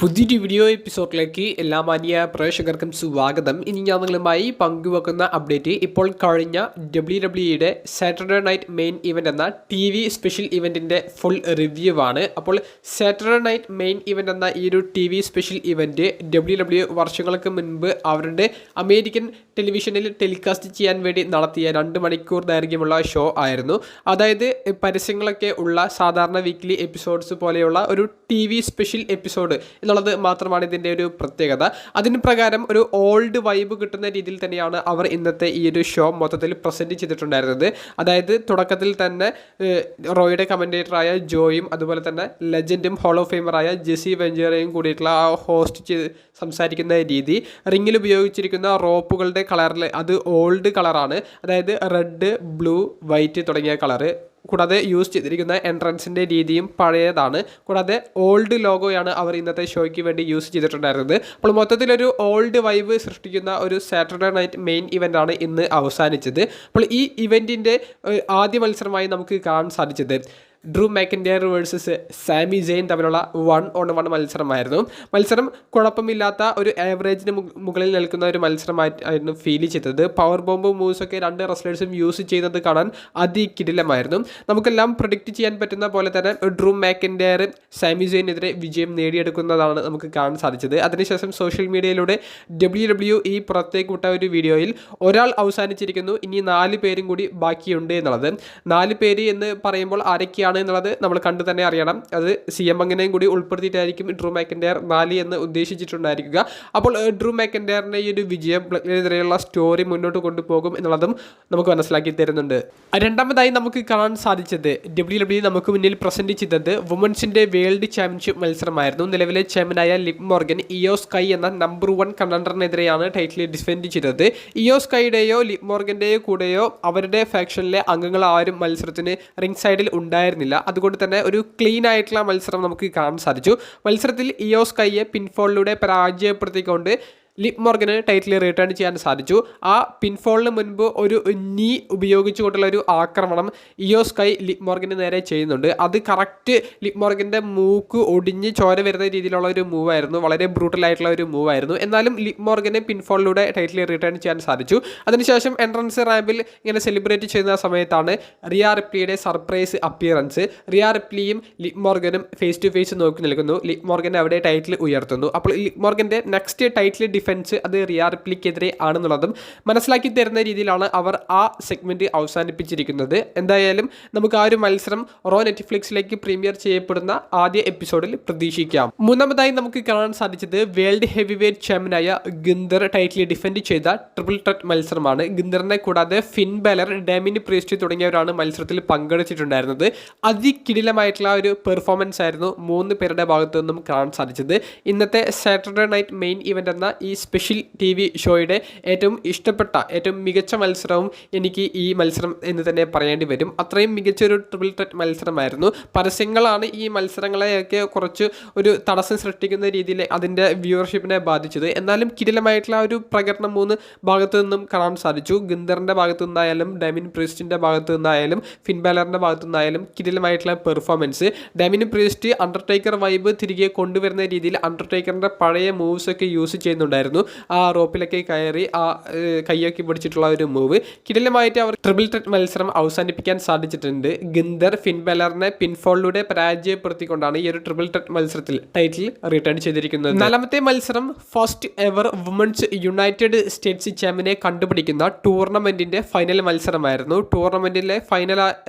പുതിയൊരു വീഡിയോ എപ്പിസോഡിലേക്ക് എല്ലാ മാന്യ പ്രേക്ഷകർക്കും സ്വാഗതം. ഇനി ഞാൻ നിങ്ങളുമായി പങ്കുവെക്കുന്ന അപ്ഡേറ്റ് ഇപ്പോൾ കഴിഞ്ഞ WWE Saturday night main event എന്ന TV സ്പെഷ്യൽ ഇവൻറ്റിൻ്റെ ഫുൾ റിവ്യൂ ആണ്. അപ്പോൾ സാറ്റർഡേ നൈറ്റ് മെയിൻ ഇവൻ്റ് എന്ന ഈ ഒരു TV സ്പെഷ്യൽ ഇവൻറ്റ് WWE വർഷങ്ങൾക്ക് മുൻപ് അവരുടെ അമേരിക്കൻ ടെലിവിഷനിൽ ടെലികാസ്റ്റ് ചെയ്യാൻ വേണ്ടി നടത്തിയ 2 മണിക്കൂർ ദൈർഘ്യമുള്ള ഷോ ആയിരുന്നു. അതായത് പരസ്യങ്ങളൊക്കെ ഉള്ള സാധാരണ വീക്ക്ലി എപ്പിസോഡ്സ് പോലെയുള്ള ഒരു TV സ്പെഷ്യൽ എപ്പിസോഡ് എന്നുള്ളത് മാത്രമാണ് ഇതിൻ്റെ ഒരു പ്രത്യേകത. അതിന് പ്രകാരം ഒരു ഓൾഡ് വൈബ് കിട്ടുന്ന രീതിയിൽ തന്നെയാണ് അവർ ഇന്നത്തെ ഈ ഒരു ഷോ മൊത്തത്തിൽ പ്രസൻറ്റ് ചെയ്തിട്ടുണ്ടായിരുന്നത്. അതായത് തുടക്കത്തിൽ തന്നെ റോയുടെ കമൻറ്റേറ്ററായ ജോയും അതുപോലെ തന്നെ ലെജൻഡും ഹോൾ ഓഫ് ഫെയിമറായ ജെസി വെഞ്ചറയും കൂടിയിട്ടുള്ള ആ ഹോസ്റ്റ് ചെയ്ത് സംസാരിക്കുന്ന രീതി, റിങ്ങിൽ ഉപയോഗിച്ചിരിക്കുന്ന റോപ്പുകളുടെ കളറിൽ അത് ഓൾഡ് കളറാണ്, അതായത് റെഡ്, ബ്ലൂ, വൈറ്റ് തുടങ്ങിയ കളറ്. കൂടാതെ യൂസ് ചെയ്തിരിക്കുന്ന എൻട്രൻസിൻ്റെ രീതിയും പഴയതാണ്. കൂടാതെ ഓൾഡ് ലോഗോയാണ് അവർ ഇന്നത്തെ ഷോയ്ക്ക് വേണ്ടി യൂസ് ചെയ്തിട്ടുണ്ടായിരുന്നത്. അപ്പോൾ മൊത്തത്തിലൊരു ഓൾഡ് വൈബ് സൃഷ്ടിക്കുന്ന ഒരു സാറ്റർഡേ നൈറ്റ് മെയിൻ ഇവൻ്റാണ് ഇന്ന് അവസാനിച്ചത്. അപ്പോൾ ഈ ഇവൻറ്റിൻ്റെ ആദ്യ മത്സരമായി നമുക്ക് കാണാൻ സാധിച്ചത് ഡ്രൂ മാക്കിൻറ്റയർ വേഴ്സസ് സാമി ജെയിൻ തമ്മിലുള്ള 1-on-1 മത്സരമായിരുന്നു. മത്സരം കുഴപ്പമില്ലാത്ത ഒരു ആവറേജിന് മുകളിൽ നിൽക്കുന്ന ഒരു മത്സരമായിട്ടായിരുന്നു ഫീൽ ചെയ്തത്. പവർ ബോംബ് മൂവ്സൊക്കെ രണ്ട് റെസ്ലേഴ്സും യൂസ് ചെയ്യുന്നത് കാണാൻ അതികിടിലമായിരുന്നു. നമുക്കെല്ലാം പ്രൊഡിക്റ്റ് ചെയ്യാൻ പറ്റുന്ന പോലെ തന്നെ ഡ്രൂ മാക്കിൻറ്റയർ സാമി ജെയിനെതിരെ വിജയം നേടിയെടുക്കുന്നതാണ് നമുക്ക് കാണാൻ സാധിച്ചത്. അതിനുശേഷം സോഷ്യൽ മീഡിയയിലൂടെ WWE പുറത്തേക്ക് വിട്ട ഒരു വീഡിയോയിൽ ഒരാൾ അവസാനിച്ചിരിക്കുന്നു, ഇനി 4 പേരും കൂടി ബാക്കിയുണ്ട് എന്നുള്ളത്. 4 പേര് എന്ന് പറയുമ്പോൾ ആരൊക്കെയാണ് എന്നുള്ളത് നമ്മൾ കണ്ടു തന്നെ അറിയണം. അത് CM അങ്ങനെയും കൂടി ഉൾപ്പെടുത്തിയിട്ടായിരിക്കും ഡ്രൂ മാക്കിൻറ്റയർ 4 എന്ന് ഉദ്ദേശിച്ചിട്ടുണ്ടായിരിക്കുക. അപ്പോൾ ഡ്രൂ മാക്കിൻറ്റയറിൻ്റെ ഈ ഒരു വിജയം ബ്ലക്കിനെതിരെയുള്ള സ്റ്റോറി മുന്നോട്ട് കൊണ്ടുപോകും എന്നുള്ളതും നമുക്ക് മനസ്സിലാക്കി തരുന്നുണ്ട്. രണ്ടാമതായി നമുക്ക് കാണാൻ സാധിച്ചത് WWE നമുക്ക് മുന്നിൽ പ്രസൻറ്റ് ചെയ്തത് വുമൻസിൻ്റെ വേൾഡ് ചാമ്പ്യൻഷിപ്പ് മത്സരമായിരുന്നു. നിലവിലെ ചാമ്പ്യനായ ലിവ് മോർഗൻ ഇയോ സ്കൈ എന്ന നമ്പർ 1 കണ്ടൻഡറിനെതിരെയാണ് ടൈറ്റിൽ ഡിഫെൻഡ് ചെയ്തത്. ഇയോ സ്കൈയുടെയോ ലിവ് മോർഗൻ്റെയോ കൂടെയോ അവരുടെ ഫാക്ഷനിലെ അംഗങ്ങൾ ആരും മത്സരത്തിന് റിംഗ് സൈഡിൽ ഉണ്ടായിരുന്നില്ല. അതുകൊണ്ട് തന്നെ ഒരു ക്ലീൻ ആയിട്ടുള്ള മത്സരം നമുക്ക് കാണാൻ സാധിച്ചു. മത്സരത്തിൽ ഇയോ സ്കൈയെ പിൻഫോളിലൂടെ പരാജയപ്പെടുത്തിക്കൊണ്ട് ലിവ് മോർഗന് ടൈറ്റിൽ റിട്ടേൺ ചെയ്യാൻ സാധിച്ചു. ആ പിൻഫോളിന് മുൻപ് ഒരു നീ ഉപയോഗിച്ചുകൊണ്ടുള്ള ഒരു ആക്രമണം ഇയോ സ്കൈ ലിവ് മോർഗന് നേരെ ചെയ്യുന്നുണ്ട്. അത് കറക്റ്റ് ലിവ് മോർഗൻ്റെ മൂക്ക് ഒടിഞ്ഞ് ചോര വരുന്ന രീതിയിലുള്ള ഒരു മൂവായിരുന്നു. വളരെ ബ്രൂട്ടലായിട്ടുള്ള ഒരു മൂവായിരുന്നു. എന്നാലും ലിവ് മോർഗന് പിൻഫോളിലൂടെ ടൈറ്റിൽ റിട്ടേൺ ചെയ്യാൻ സാധിച്ചു. അതിനുശേഷം എൻട്രൻസ് റാമ്പിൽ ഇങ്ങനെ സെലിബ്രേറ്റ് ചെയ്യുന്ന സമയത്താണ് റിയ റിപ്ലിയുടെ സർപ്രൈസ് അപ്പിയറൻസ്. റിയ റിപ്ലിയും ലിവ് മോർഗനും ഫേസ് ടു ഫേസ് നോക്കി നിൽക്കുന്നു. ലിവ് മോർഗൻ അവിടെ ടൈറ്റിൽ ഉയർത്തുന്നു. അപ്പോൾ ലിവ് മോർഗൻ്റെ നെക്സ്റ്റ് ടൈറ്റിൽ ഡിഫെൻസ് അത് റിയ റിപ്ലിക്കെതിരെ ആണെന്നുള്ളതും മനസ്സിലാക്കി തരുന്ന രീതിയിലാണ് അവർ ആ സെഗ്മെന്റ് അവസാനിപ്പിച്ചിരിക്കുന്നത്. എന്തായാലും നമുക്ക് ആ ഒരു മത്സരം റോ നെറ്റ്ഫ്ലിക്സിലേക്ക് പ്രീമിയർ ചെയ്യപ്പെടുന്ന ആദ്യ എപ്പിസോഡിൽ പ്രതീക്ഷിക്കാം. മൂന്നാമതായി നമുക്ക് കാണാൻ സാധിച്ചത് വേൾഡ് ഹെവി വെയ്റ്റ് ചാമ്പ്യനായ ഗിന്ദർ ടൈറ്റിൽ ഡിഫെൻഡ് ചെയ്ത ട്രിപ്പിൾ ത്രെറ്റ് മത്സരമാണ്. ഗിന്ദറിനെ കൂടാതെ ഫിൻ ബാലർ, ഡാമിൻ പ്രീസ്റ്റ് തുടങ്ങിയവരാണ് മത്സരത്തിൽ പങ്കെടുത്തിട്ടുണ്ടായിരുന്നത്. അതികിടിലമായിട്ടുള്ള ഒരു പെർഫോമൻസ് ആയിരുന്നു 3 പേരുടെ ഭാഗത്തു നിന്നും കാണാൻ സാധിച്ചത്. ഇന്നത്തെ സാറ്റർഡേ നൈറ്റ് മെയിൻ ഇവൻ്റ് എന്ന ഈ സ്പെഷ്യൽ TV ഷോയുടെ ഏറ്റവും ഇഷ്ടപ്പെട്ട, ഏറ്റവും മികച്ച മത്സരവും എനിക്ക് ഈ മത്സരം എന്ന് തന്നെ പറയേണ്ടി വരും. അത്രയും മികച്ചൊരു ട്രിപ്പിൾ ത്രെറ്റ് മത്സരമായിരുന്നു. പരസ്യങ്ങളാണ് ഈ മത്സരങ്ങളെയൊക്കെ കുറച്ച് ഒരു തടസ്സം സൃഷ്ടിക്കുന്ന രീതിയിൽ അതിൻ്റെ വ്യൂവർഷിപ്പിനെ ബാധിച്ചത്. എന്നാലും കിടിലമായിട്ടുള്ള ഒരു പ്രകടനം 3 ഭാഗത്തു നിന്നും കാണാൻ സാധിച്ചു. ഗിന്ദറിൻ്റെ ഭാഗത്തു നിന്നായാലും ഡാമിൻ പ്രീസ്റ്റിൻ്റെ ഭാഗത്തു നിന്നായാലും ഫിൻ ബാലറിൻ്റെ ഭാഗത്തു നിന്നായാലും കിടിലമായിട്ടുള്ള performance. Damian Priest Undertaker vibe തിരികെ കൊണ്ടുവരുന്ന രീതിയിൽ അണ്ടർടേക്കറിൻ്റെ പഴയ മൂവ്സൊക്കെ യൂസ് ചെയ്യുന്നുണ്ടായിരുന്നു. ആ റോപ്പിലൊക്കെ കയറി ആ കൈയൊക്കെ പിടിച്ചിട്ടുള്ള ഒരു മൂവ് കിടിലമായിട്ട് അവർ ട്രിപ്പിൾ ത്രെറ്റ് മത്സരം അവസാനിപ്പിക്കാൻ സാധിച്ചിട്ടുണ്ട്. ഗിന്ദർ ഫിൻ ബാലറിനെ പിൻഫോളിലൂടെ പരാജയപ്പെടുത്തിക്കൊണ്ടാണ് ഈ ഒരു ട്രിപ്പിൾ ത്രെറ്റ് മത്സരത്തിൽ ടൈറ്റിൽ റിട്ടേൺ ചെയ്തിരിക്കുന്നത്. 4ാമത്തെ മത്സരം first ever women's United States ചാമ്പ്യനെ കണ്ടുപിടിക്കുന്ന ടൂർണമെന്റിന്റെ ഫൈനൽ മത്സരമായിരുന്നു. ടൂർണമെന്റിലെ ഫൈനൽ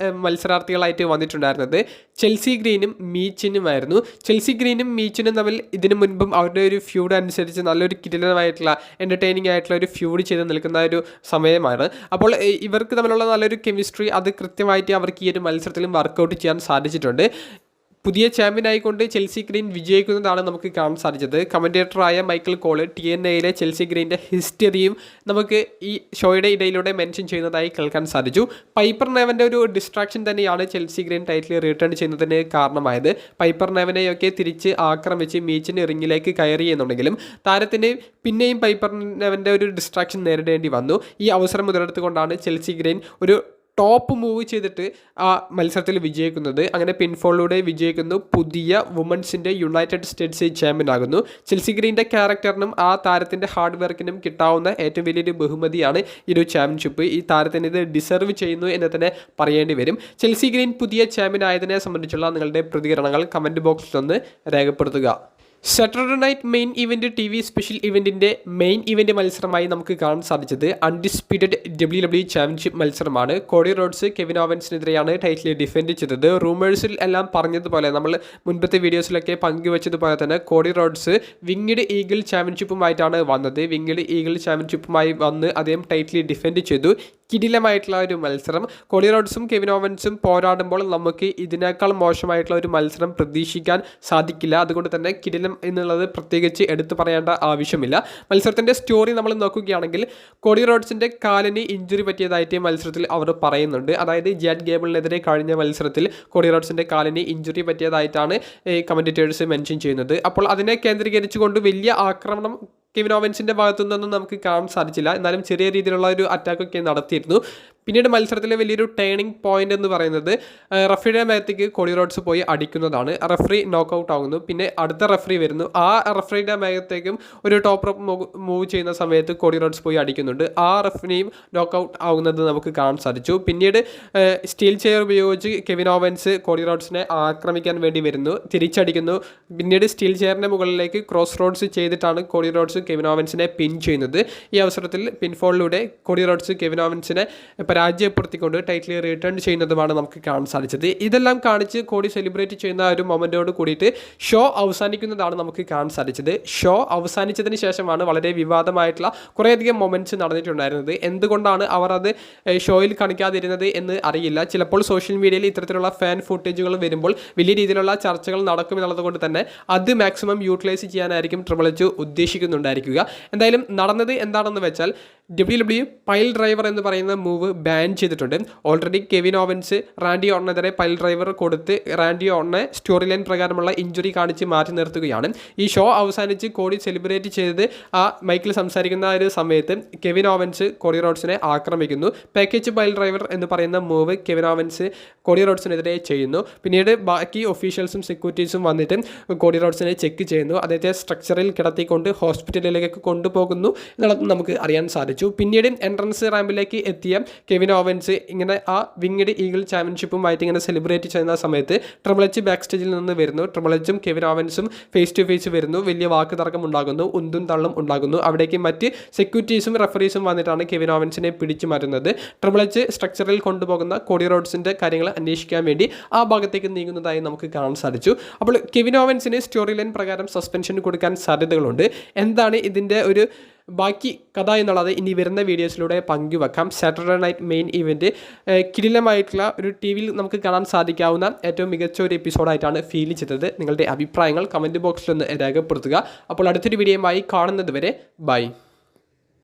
മത്സരാർത്ഥികളായിട്ട് വന്നിട്ടുണ്ടായിരുന്നത് ചെൽസി ഗ്രീനും മീച്ചിനുമായിരുന്നു. ചെൽസി ഗ്രീനും മീച്ചിനും തമ്മിൽ ഇതിനു മുൻപും അവരുടെ ഒരു ഫ്യൂഡ് അനുസരിച്ച് നല്ലൊരു കിടിലമായിട്ടുള്ള എൻ്റർടൈനിങ് ആയിട്ടുള്ള ഒരു ഫ്യൂഡ് ചെയ്ത് നിൽക്കുന്ന ഒരു സമയമാണ്. അപ്പോൾ ഇവർക്ക് തമ്മിലുള്ള നല്ലൊരു കെമിസ്ട്രി അത് കൃത്യമായിട്ട് അവർക്ക് ഈ ഒരു മത്സരത്തിലും വർക്കൗട്ട് ചെയ്യാൻ സാധിച്ചിട്ടുണ്ട്. പുതിയ ചാമ്പ്യൻ ആയിക്കൊണ്ട് ചെൽസി ഗ്രീൻ വിജയിക്കുന്നതാണ് നമുക്ക് കാണാൻ സാധിച്ചത്. കമൻറ്റേറ്ററായ മൈക്കിൾ കോള് TNAയിലെ ചെൽസി ഗ്രീൻ്റെ ഹിസ്റ്ററിയും നമുക്ക് ഈ ഷോയുടെ ഇടയിലൂടെ മെൻഷൻ ചെയ്യുന്നതായി കേൾക്കാൻ സാധിച്ചു. പൈപ്പർ നെവൻ്റെ ഒരു ഡിസ്ട്രാക്ഷൻ തന്നെയാണ് ചെൽസി ഗ്രീൻ ടൈറ്റിൽ റിട്ടേൺ ചെയ്യുന്നതിന് കാരണമായത്. പൈപ്പർ നെവനെയൊക്കെ തിരിച്ച് ആക്രമിച്ച് മീച്ചിന് റിങ്ങിലേക്ക് കയറി എന്നുണ്ടെങ്കിലും താരത്തിന് പിന്നെയും പൈപ്പർ നെവൻ്റെ ഒരു ഡിസ്ട്രാക്ഷൻ നേരിടേണ്ടി വന്നു. ഈ അവസരം മുതലെടുത്തുകൊണ്ടാണ് ചെൽസി ഗ്രീൻ ഒരു ടോപ്പ് മൂവ് ചെയ്തിട്ട് ആ മത്സരത്തിൽ വിജയിക്കുന്നത്. അങ്ങനെ പിൻഫോളിലൂടെ വിജയിക്കുന്നു. പുതിയ വുമൻസിൻ്റെ യുണൈറ്റഡ് സ്റ്റേറ്റ്സ് ചാമ്പ്യൻ ആകുന്നു. ചെൽസി ഗ്രീൻ്റെ ക്യാരക്ടറിനും ആ താരത്തിൻ്റെ ഹാർഡ് വർക്കിനും കിട്ടാവുന്ന ഏറ്റവും വലിയൊരു ബഹുമതിയാണ് ഈ ഒരു ചാമ്പ്യൻഷിപ്പ്. ഈ താരത്തിന് ഇത് ഡിസർവ് ചെയ്യുന്നു എന്ന് തന്നെ പറയേണ്ടി വരും. ചെൽസി ഗ്രീൻ പുതിയ ചാമ്പ്യൻ ആയതിനെ സംബന്ധിച്ചുള്ള നിങ്ങളുടെ പ്രതികരണങ്ങൾ കമൻറ്റ് ബോക്സിലൊന്ന് രേഖപ്പെടുത്തുക. Saturday night main event TV special ഇവൻറ്റിൻ്റെ മെയിൻ ഇവൻറ്റ് മത്സരമായി നമുക്ക് കാണാൻ സാധിച്ചത് അൺഡിസ്പ്യൂട്ടഡ് WWE ചാമ്പ്യൻഷിപ്പ് മത്സരമാണ്. കോഡി റോഡ്സ് കെവിൻ ഓവൻസിനെതിരെയാണ് ടൈറ്റിൽ ഡിഫെൻഡ് ചെയ്തത്. റൂമേഴ്സിൽ എല്ലാം പറഞ്ഞതുപോലെ, നമ്മൾ മുൻപത്തെ വീഡിയോസിലൊക്കെ പങ്കുവച്ചതുപോലെ തന്നെ കോഡി റോഡ്സ് വിങ്ഡ് ഈഗിൾ ചാമ്പ്യൻഷിപ്പുമായിട്ടാണ് വന്നത്. വിങ്ഡ് ഈഗിൾ ചാമ്പ്യൻഷിപ്പുമായി വന്ന് അദ്ദേഹം ടൈറ്റിൽ ഡിഫെൻഡ് ചെയ്തു. കിടിലമായിട്ടുള്ള ഒരു മത്സരം. കോഡി റോഡ്സും കെവിൻ ഓവൻസും പോരാടുമ്പോൾ നമുക്ക് ഇതിനേക്കാൾ മോശമായിട്ടുള്ള ഒരു മത്സരം പ്രതീക്ഷിക്കാൻ സാധിക്കില്ല. അതുകൊണ്ട് തന്നെ കിടിലം എന്നുള്ളത് പ്രത്യേകിച്ച് എടുത്തു പറയേണ്ട ആവശ്യമില്ല. മത്സരത്തിൻ്റെ സ്റ്റോറി നമ്മൾ നോക്കുകയാണെങ്കിൽ കോഡി റോഡ്സിൻ്റെ കാലിന് ഇഞ്ചുറി പറ്റിയതായിട്ട് മത്സരത്തിൽ അവർ പറയുന്നുണ്ട്. അതായത് ജാഡ് ഗേബിളിനെതിരെ കഴിഞ്ഞ മത്സരത്തിൽ കോഡി റോഡ്സിൻ്റെ കാലിന് ഇഞ്ചുറി പറ്റിയതായിട്ടാണ് കമൻറ്റേറ്റേഴ്സ് മെൻഷൻ ചെയ്യുന്നത്. അപ്പോൾ അതിനെ കേന്ദ്രീകരിച്ചുകൊണ്ട് വലിയ ആക്രമണം കെവിൻ ഓവൻസിൻ്റെ ഭാഗത്തു നിന്നൊന്നും നമുക്ക് കാണാൻ സാധിച്ചില്ല. എന്നാലും ചെറിയ രീതിയിലുള്ള ഒരു അറ്റാക്കൊക്കെ നടത്തിയിരുന്നു. പിന്നീട് മത്സരത്തിലെ വലിയൊരു ടേണിംഗ് പോയിന്റ് എന്ന് പറയുന്നത് റഫറിയുടെ മേത്തേക്ക് കോഡി റോഡ്സ് പോയി അടിക്കുന്നതാണ്. റഫറി നോക്കൗട്ട് ആകുന്നു. പിന്നെ അടുത്ത റഫറി വരുന്നു. ആ റഫറിയുടെ മേത്തേക്കും ഒരു ടോപ്പ് റോപ്പ് മൂവ് ചെയ്യുന്ന സമയത്ത് കോഡി റോഡ്സ് പോയി അടിക്കുന്നുണ്ട്. ആ റഫറിനെയും നോക്കൗട്ട് ആകുന്നത് നമുക്ക് കാണാൻ സാധിച്ചു. പിന്നീട് സ്റ്റീൽ ചെയർ ഉപയോഗിച്ച് കെവിൻ ഓവൻസ് കോഡി റോഡ്സിനെ ആക്രമിക്കാൻ വേണ്ടി വരുന്നു, തിരിച്ചടിക്കുന്നു. പിന്നീട് സ്റ്റീൽ ചെയറിൻ്റെ മുകളിലേക്ക് ക്രോസ് റോഡ്സ് ചെയ്തിട്ടാണ് കോഡി റോഡ്സ് കെവിൻ ഓവൻസിനെ പിൻ ചെയ്യുന്നത്. ഈ അവസരത്തിൽ പിൻഫോളിലൂടെ കോഡി റോഡ്സ് കെവിൻ ഓവൻസിനെ പരാജയപ്പെടുത്തിക്കൊണ്ട് ടൈറ്റിൽ റിട്ടേൺ ചെയ്യുന്നതുമാണ് നമുക്ക് കാണാൻ സാധിച്ചത്. ഇതെല്ലാം കാണിച്ച് കോഡി സെലിബ്രേറ്റ് ചെയ്യുന്ന ഒരു മൊമെൻറ്റോട് കൂടിയിട്ട് ഷോ അവസാനിക്കുന്നതാണ് നമുക്ക് കാണാൻ സാധിച്ചത്. ഷോ അവസാനിച്ചതിന് ശേഷമാണ് വളരെ വിവാദമായിട്ടുള്ള കുറേയധികം മൊമെൻറ്റ്സ് നടന്നിട്ടുണ്ടായിരുന്നത്. എന്തുകൊണ്ടാണ് അവർ അത് ഷോയിൽ കാണിക്കാതിരുന്നത് എന്ന് അറിയില്ല. ചിലപ്പോൾ സോഷ്യൽ മീഡിയയിൽ ഇത്തരത്തിലുള്ള ഫാൻ ഫുട്ടേജുകൾ വരുമ്പോൾ വലിയ രീതിയിലുള്ള ചർച്ചകൾ നടക്കുമെന്നുള്ളത് കൊണ്ട് തന്നെ അത് മാക്സിമം യൂട്ടിലൈസ് ചെയ്യാനായിരിക്കും ട്രിപ്പിൾ എച്ച് ഉദ്ദേശിക്കുന്നുണ്ടായിരിക്കുക. എന്തായാലും നടന്നത് എന്താണെന്ന് വെച്ചാൽ WWE പൈൽ ഡ്രൈവർ എന്ന് പറയുന്ന മൂവ് ബാൻ ചെയ്തിട്ടുണ്ട്. ഓൾറെഡി കെവിൻ ഓവൻസ് റാൻഡി ഓർണിനെതിരെ പൈൽ ഡ്രൈവർ കൊടുത്ത് റാൻഡി ഓർണിനെ സ്റ്റോറി ലൈൻ പ്രകാരമുള്ള ഇഞ്ചുറി കാണിച്ച് മാറ്റി നിർത്തുകയാണ്. ഈ ഷോ അവസാനിച്ച് കോഡി സെലിബ്രേറ്റ് ചെയ്ത് ആ മൈക്കിൽ സംസാരിക്കുന്ന ഒരു സമയത്ത് കെവിൻ ഓവൻസ് കോഡി റോഡ്സിനെ ആക്രമിക്കുന്നു. പാക്കേജ് പൈൽ ഡ്രൈവർ എന്ന് പറയുന്ന മൂവ് കെവിൻ ഓവൻസ് കോഡി റോഡ്സിനെതിരെ ചെയ്യുന്നു. പിന്നീട് ബാക്കി ഒഫീഷ്യൽസും സെക്യൂരിറ്റീസും വന്നിട്ട് കോഡി റോഡ്സിനെ ചെക്ക് ചെയ്യുന്നു. അദ്ദേഹത്തെ സ്ട്രക്ചറിൽ കിടത്തിക്കൊണ്ട് ഹോസ്പിറ്റലിലേക്ക് കൊണ്ടുപോകുന്നു എന്നുള്ളത് നമുക്ക് അറിയാൻ സാധിച്ചു. പിന്നീട് എൻട്രൻസ് റാമ്പിലേക്ക് എത്തിയ കെവിൻ ഓവൻസ് ഇങ്ങനെ ആ വിങ്ഡ് ഈഗിൾ ചാമ്പ്യൻഷിപ്പുമായിട്ട് ഇങ്ങനെ സെലിബ്രേറ്റ് ചെയ്യുന്ന സമയത്ത് ട്രിപ്പിൾ എച്ച് ബാക്ക് സ്റ്റേജിൽ നിന്ന് വരുന്നു. ട്രിപ്പിൾ എച്ചും കെവിൻ ഓവൻസും ഫേസ് ടു ഫേസ് വരുന്നു. വലിയ വാക്ക് തർക്കം ഉണ്ടാകുന്നു, ഉന്തും തള്ളും ഉണ്ടാകുന്നു. അവിടേക്ക് മറ്റ് സെക്യൂരിറ്റീസും റഫറീസും വന്നിട്ടാണ് കെവിൻ ഓവൻസിനെ പിടിച്ചു മാറ്റുന്നത്. ട്രിപ്പിൾ എച്ച് സ്ട്രക്ചറിൽ കൊണ്ടുപോകുന്ന കോഡി റോഡ്സിൻ്റെ കാര്യങ്ങൾ അന്വേഷിക്കാൻ വേണ്ടി ആ ഭാഗത്തേക്ക് നീങ്ങുന്നതായി നമുക്ക് കാണാൻ സാധിച്ചു. അപ്പോൾ കെവിൻ ഓവൻസിന് സ്റ്റോറി ലൈൻ പ്രകാരം സസ്പെൻഷൻ കൊടുക്കാൻ സാധ്യതകളുണ്ട്. എന്താണ് ഇതിൻ്റെ ഒരു ബാക്കി കഥ എന്നുള്ളത് ഇനി വരുന്ന വീഡിയോസിലൂടെ പങ്കുവെക്കാം. സാറ്റർഡേ നൈറ്റ് മെയിൻ ഇവൻറ്റ് കിടിലമായിട്ടുള്ള ഒരു TV നമുക്ക് കാണാൻ സാധിക്കാവുന്ന ഏറ്റവും മികച്ച ഒരു എപ്പിസോഡായിട്ടാണ് ഫീൽ ചെയ്തത്. നിങ്ങളുടെ അഭിപ്രായങ്ങൾ കമൻറ്റ് ബോക്സിലൊന്ന് രേഖപ്പെടുത്തുക. അപ്പോൾ അടുത്തൊരു വീഡിയോയുമായി കാണുന്നത് വരെ ബൈ.